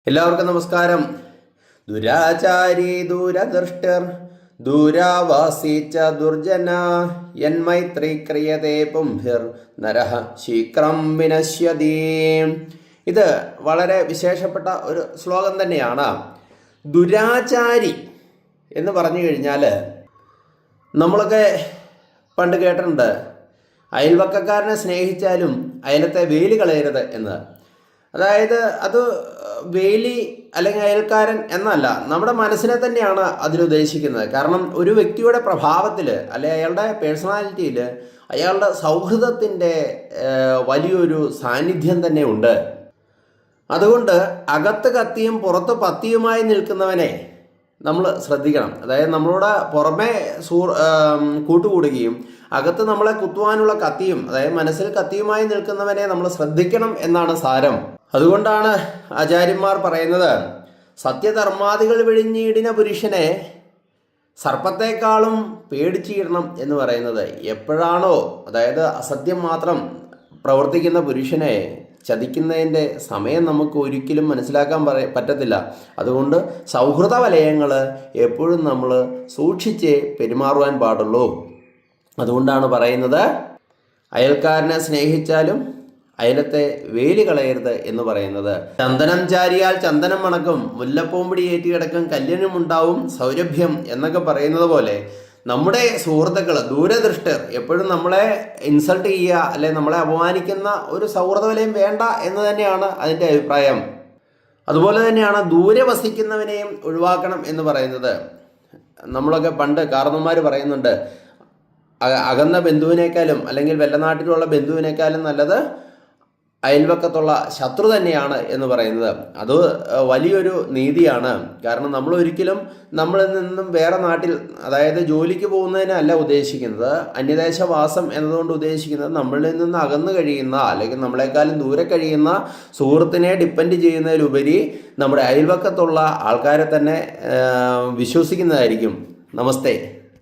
എല്ലാവർക്കും നമസ്കാരം. ദുരാചാരി ദൂരദൃഷ്ടർ ദൂരാവാസി ച ദുർജന യന്മൈത്രി ക്രിയതേ പുംഭിർ നരഹ ശീക്രം വിനശ്യതി. ഇത് വളരെ വിശേഷപ്പെട്ട ഒരു ശ്ലോകം തന്നെയാണ്. ദുരാചാരി എന്ന് പറഞ്ഞു കഴിഞ്ഞാൽ നമ്മളൊക്കെ പണ്ട് കേട്ടിട്ടുണ്ട്, അയൽവക്കക്കാരനെ സ്നേഹിച്ചാലും അയലത്തെ വേലി കളയരുത് എന്ന്. അതായത് അത് വേലി അല്ലെങ്കിൽ അയൽക്കാരൻ എന്നല്ല, നമ്മുടെ മനസ്സിനെ തന്നെയാണ് അതിലുദ്ദേശിക്കുന്നത്. കാരണം ഒരു വ്യക്തിയുടെ പ്രഭാവത്തിൽ അല്ലെ അയാളുടെ പേഴ്സണാലിറ്റിയിൽ അയാളുടെ സൗഹൃദത്തിൻ്റെ വലിയൊരു സാന്നിധ്യം തന്നെ ഉണ്ട്. അതുകൊണ്ട് അകത്ത് കത്തിയും പുറത്ത് പത്തിയുമായി നിൽക്കുന്നവനെ നമ്മൾ ശ്രദ്ധിക്കണം. അതായത് നമ്മളോട് പുറമെ കൂട്ടുകൂടുകയും അകത്ത് നമ്മളെ കുത്തുവാനുള്ള കത്തിയും, അതായത് മനസ്സിൽ കത്തിയുമായി നിൽക്കുന്നവനെ നമ്മൾ ശ്രദ്ധിക്കണം എന്നാണ് സാരം. അതുകൊണ്ടാണ് ആചാര്യന്മാർ പറയുന്നത്, സത്യധർമാദികൾ വിഴിഞ്ഞിടിന പുരുഷനെ സർപ്പത്തെക്കാളും പേടിച്ചിടണം എന്ന് പറയുന്നത്. എപ്പോഴാണോ, അതായത് അസത്യം മാത്രം പ്രവർത്തിക്കുന്ന പുരുഷനെ ചതിക്കുന്നതിൻ്റെ സമയം നമുക്ക് ഒരിക്കലും മനസ്സിലാക്കാൻ പറ്റത്തില്ല. അതുകൊണ്ട് സൗഹൃദ വലയങ്ങൾ എപ്പോഴും നമ്മൾ സൂക്ഷിച്ചേ പെരുമാറുവാൻ പാടുള്ളൂ. അതുകൊണ്ടാണ് പറയുന്നത്, അയൽക്കാരനെ സ്നേഹിച്ചാലും അയലത്തെ വേലി കളയരുത് എന്ന് പറയുന്നത്. ചന്ദനം ചാരിയാൽ ചന്ദനം മണക്കും, മുല്ലപ്പൂമ്പൊടി ഏറ്റുകിടക്കും, കല്യാണമുണ്ടാവും സൗരഭ്യം എന്നൊക്കെ പറയുന്നത് പോലെ നമ്മുടെ സുഹൃത്തുക്കൾ ദൂരദൃഷ്ടർ എപ്പോഴും നമ്മളെ ഇൻസൾട്ട് ചെയ്യുക അല്ലെ നമ്മളെ അപമാനിക്കുന്ന ഒരു സൗഹൃദ വലയം വേണ്ട എന്ന് തന്നെയാണ് അതിൻ്റെ അഭിപ്രായം. അതുപോലെ തന്നെയാണ് ദൂരെ വസിക്കുന്നവനെയും ഒഴിവാക്കണം എന്ന് പറയുന്നത്. നമ്മളൊക്കെ പണ്ട് കാരണവന്മാർ പറയുന്നുണ്ട്, അകന്ന ബന്ധുവിനേക്കാളും അല്ലെങ്കിൽ വെല്ലനാട്ടിലുള്ള ബന്ധുവിനേക്കാളും നല്ലത് അയൽവക്കത്തുള്ള ശത്രു തന്നെയാണ് എന്ന് പറയുന്നത്. അത് വലിയൊരു നീതിയാണ്. കാരണം നമ്മൾ ഒരിക്കലും നമ്മളിൽ നിന്നും വേറെ നാട്ടിൽ, അതായത് ജോലിക്ക് പോകുന്നതിനല്ല ഉദ്ദേശിക്കുന്നത്. അന്യദേശവാസം എന്നതുകൊണ്ട് ഉദ്ദേശിക്കുന്നത് നമ്മളിൽ നിന്ന് അകന്നു കഴിയുന്ന അല്ലെങ്കിൽ നമ്മളെക്കാളും ദൂരെ കഴിയുന്ന സുഹൃത്തിനെ ഡിപ്പെൻഡ് ചെയ്യുന്നതിലുപരി നമ്മുടെ അയൽവക്കത്തുള്ള ആൾക്കാരെ തന്നെ വിശ്വസിക്കുന്നതായിരിക്കും. നമസ്തേ.